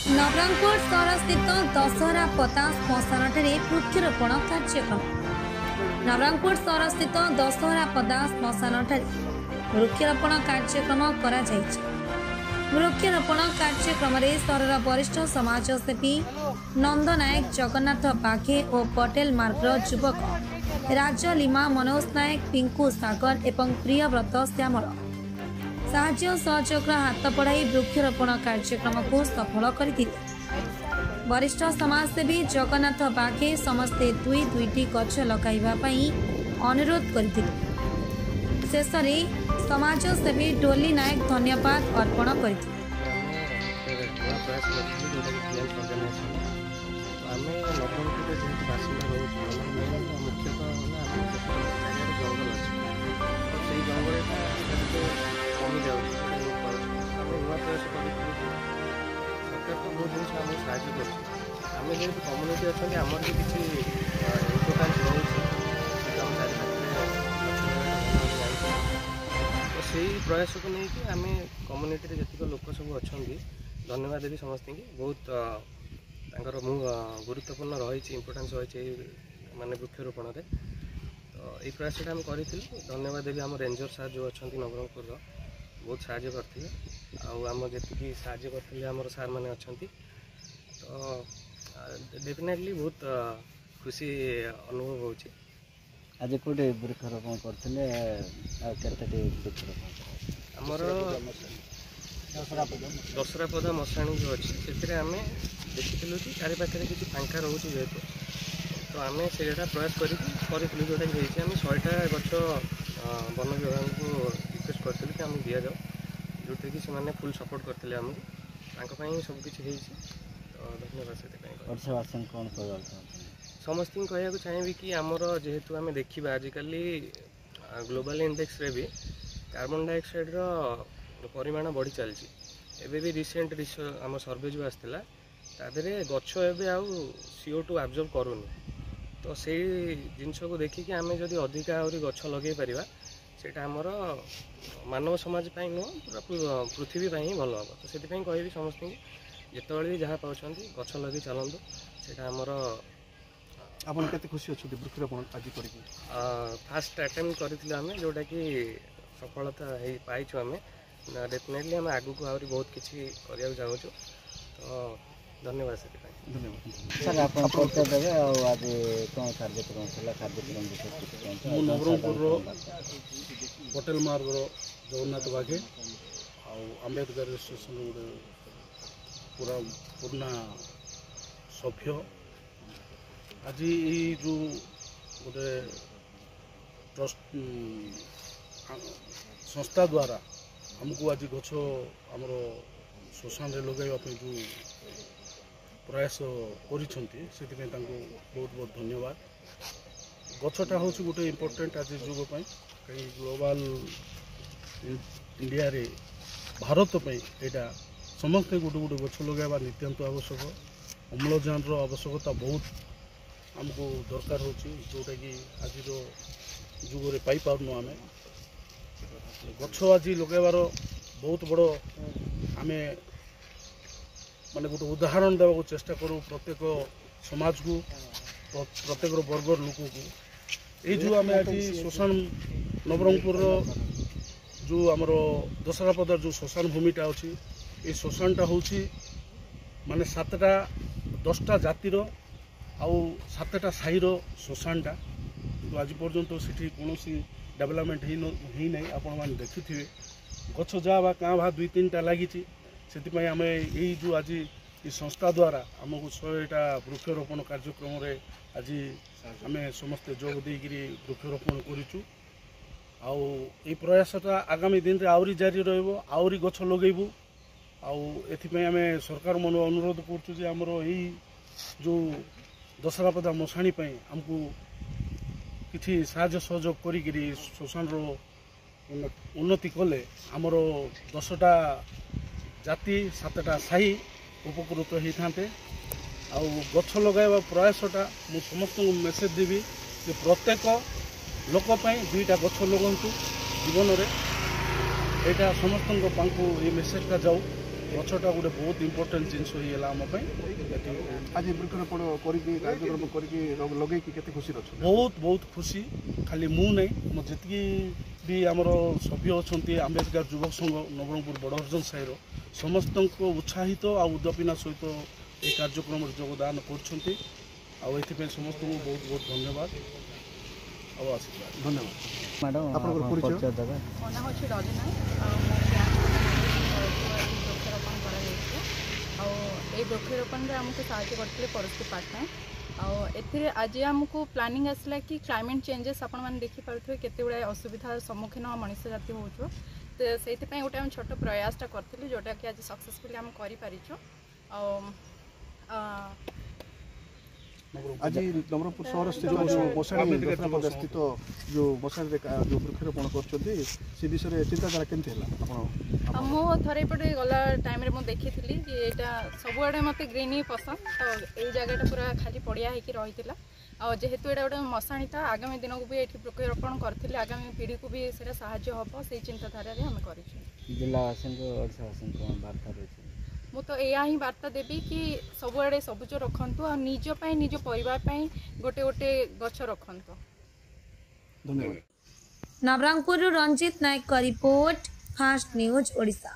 नवरंगपुर सहर स्थित दशहरा पता श्मशान वृक्षरोपण कार्यक्रम। नवरंगपुर सहर स्थित दशहरा पदा श्मशान वृक्षरोपण कार्यक्रम करा जायछि। वृक्षरोपण कार्यक्रम में सहर वरिष्ठ समाजसेवी नंद नायक, जगन्नाथ बाघे और पटेल मार्ग युवक राज लिमा, मनोज नायक, पिंकू सागर एवं प्रियव्रत श्यामल साहाय्य सहयोग हाथ बढ़ाई वृक्षरोपण कार्यक्रम को सफल करथिले। वरिष्ठ समाजसेवी जगन्नाथ बाघे समस्ते दुई दुईटी गछ लगाइबा पई अनुरोध करथिले। शेष में समाजसेवी डोली नायक धन्यवाद अर्पण करथिले। आम जो कम्युनिटी अच्छा आमर भी किसी इम्पोर्टान्स रोचे तो से प्रयास को लेकिन आम कम्युनिटी जीत लोक सब अच्छा धन्यवाद देवी समस्त की बहुत गुरुत्वपूर्ण रही इम्पोर्टान्स रही माने वृक्षरोपण में। तो ये प्रयासटा आम करूँ धन्यवाद देवी आम रेंजर सार जो अच्छा नवरंगपुर बहुत साहय करते आम जी साहय करते आम सार मैंने अच्छा तो डेफिनेटली बहुत खुशी अनुभव होची। आज कोटे वृक्षरोपण करथिले केतेटी वृक्षरोपण हमर दसरा पदा मशाणी जो अच्छी से आम देखी कि चारि पाखे किसी फांका रोचे जेहेतु तो आम से प्रयास करूँ जोटा कि आम 100टा गछ वन विभाग को रिक्वेस्ट करूँ कि आम दि जाऊ जोटा कि से फुल सपोर्ट करते आमको सबकि धन्यवाद से कौन समस्त कहना चाहिए कि आमर जेहेतु आम देखा आजिकल ग्लोबल इंडेक्स रे भी कार्बन डाइऑक्साइड परिमाण बढ़ी चलती एवं भी रिसेंट आम सर्वे जो आसाला तादे गछ एवं आउ CO2 आब्जर्व करूनी तो से जिनस को देखिकी आम जदि अधिक आहरी गछ लगे पार से आमर मानव समाज नुह पूरा पृथ्वी ही भल हम तो से कह समस्त जिते भी जहाँ पाँच गछ लगे चलतु से आमर आपन केते खुशी अछि वृक्षरोपण आज करी फास्ट अटेम्प्ट करथिले आमे जोटा कि सफलता हे पाइछु आमे डेफिनेटली आमे आगु को आउरी बहुत किछि करिया जाउ छु तो धन्यवाद सर आपन परिचय देबे और आज कोन कार्यक्रम छला कार्यक्रम विषय मु नवरंगपुर पटेल मार्ग जगन्नाथ बागे आ अंबेडकर स्टेशन पूरा पूर्ण सभ्य आज जो गोटे ट्रस्ट संस्था द्वारा हमको आज गछ आमर श्मशान लगाइबा जो प्रयास कर बहुत बहुत धन्यवाद। गछटा हूँ गोटे इम्पोर्टेंट आज जुग कहीं ग्लोबल इंडिया रे भारत पे यहाँ समस्ते गोटे गोटे गछ लगाइबा नितांत आवश्यक। अम्लजान आवश्यकता बहुत आमको दरकार होची जोटा कि आज जुगरे पाई पारनु आमे गछ आज लगाइबार बहुत बड़ आमे माने गोटे उदाहरण देवा चेष्टा करूँ प्रत्येक समाज को प्रत्येक वर्गर लोक को ये जो आम आज श्मशान नवरंगपुर जो आमर दशहरा पदार जो श्मशान भूमिटा अच्छी ये श्मशानटा हूँ माने 7टा 10टा जातिर आउ 7टा साहिर श्मशानटा तो आज पर्यंत से कौन डेवलपमेंट ही नहीं आपण मैंने देखि गछ जा क्या भा 2-3टा लगी से आम यही जो आज ये संस्था द्वारा आमको 100टा वृक्षरोपण कार्यक्रम रे आज आम समस्ते जोग देकरी वृक्षरोपण करूँ आउ ये प्रयासटा आगामी दिन में आहरी जारी रही गछ लगेबू आउ आम सरकार मन अनुरोध करमर यही जो दशहरा पदा मशाणी आमको किसी साहाय्य सहयोग करी श्मशान उन्नति कले आमर 10टा जाति 7टा साही उपकृत होता आउ गछ लगाइबा प्रयासटा मु समस्त मेसेज देवी कि प्रत्येक लोक 2टा गछ लगंतु जीवन में यहाँ समस्त ये मेसेजटा जाऊ गछटा गोटे बहुत इम्पोर्टेंट जिनस होगा आम आज वृक्षरोपण कार्यक्रम करके लगे केते खुशी अच्छे बहुत बहुत खुशी खाली मु नहीं मो जी भी आमर सभ्य अच्छा आंबेडकर युवक संघ नवरंगपुर बड़हरजन साहिर समस्त उत्साहित आ उद्दीपना सहित ये कार्यक्रम योगदान कर समस्त को बहुत बहुत धन्यवाद आशीर्वाद धन्यवाद मैडम आपनकर परिचय देबे ମୋ ନାଁ ହେଉଛି ରଜନା ବୃକ୍ଷରୋପଣ କରାଯାଇଛି ଆଉ ଏଇ ବୃକ୍ଷରୋପଣରେ ଆମକୁ ସାହାଯ୍ୟ କରିଥିଲେ ପରସ୍ପର ପାର୍ଟନର ଆଉ ଏଥିରେ ଆଜି ଆମକୁ ପ୍ଲାନିଂ ଆସିଲା କି କ୍ଲାଇମେଟ୍ ଚେଞ୍ଜେସ୍ ଆପଣମାନେ ଦେଖିପାରୁଥିବେ କେତେ ଗୁଡ଼ାଏ ଅସୁବିଧାର ସମ୍ମୁଖୀନ ମଣିଷ ଜାତି ହେଉଛୁ ତ ସେଇଥିପାଇଁ ଗୋଟେ ଆମେ ଛୋଟ ପ୍ରୟାସଟା କରିଥିଲୁ ଯେଉଁଟାକି ଆଜି ସକ୍ସେସଫୁଲି ଆମେ କରିପାରିଛୁ ଆଉ आज नवरंगपुर सहर स्थित मशाणी स्थित जो मशाणी जो वृक्षरोपण कर विषय चिंताधारा केमती है मो थे पटे गला टाइम देखी कि यहाँ सबुआड़े मत ग्रीन ही पसंद तो ये जगह पूरा खाली पड़िया हो रही आ जेहेतु यहाँ गोटे मशाणी था आगामी दिन को भी ये वृक्षरोपण करते आगामी पीढ़ी को भी साहाय्य हम से चिंताधारा आम कर मु तो या ही वार्ता देवी कि सबुआड़े सबुज रखु आ निजपाई निज परिवार गोटे गोटे गछ रखु धन्यवाद नवरंगपुर रंजित नायक का रिपोर्ट फास्ट न्यूज ओडिशा।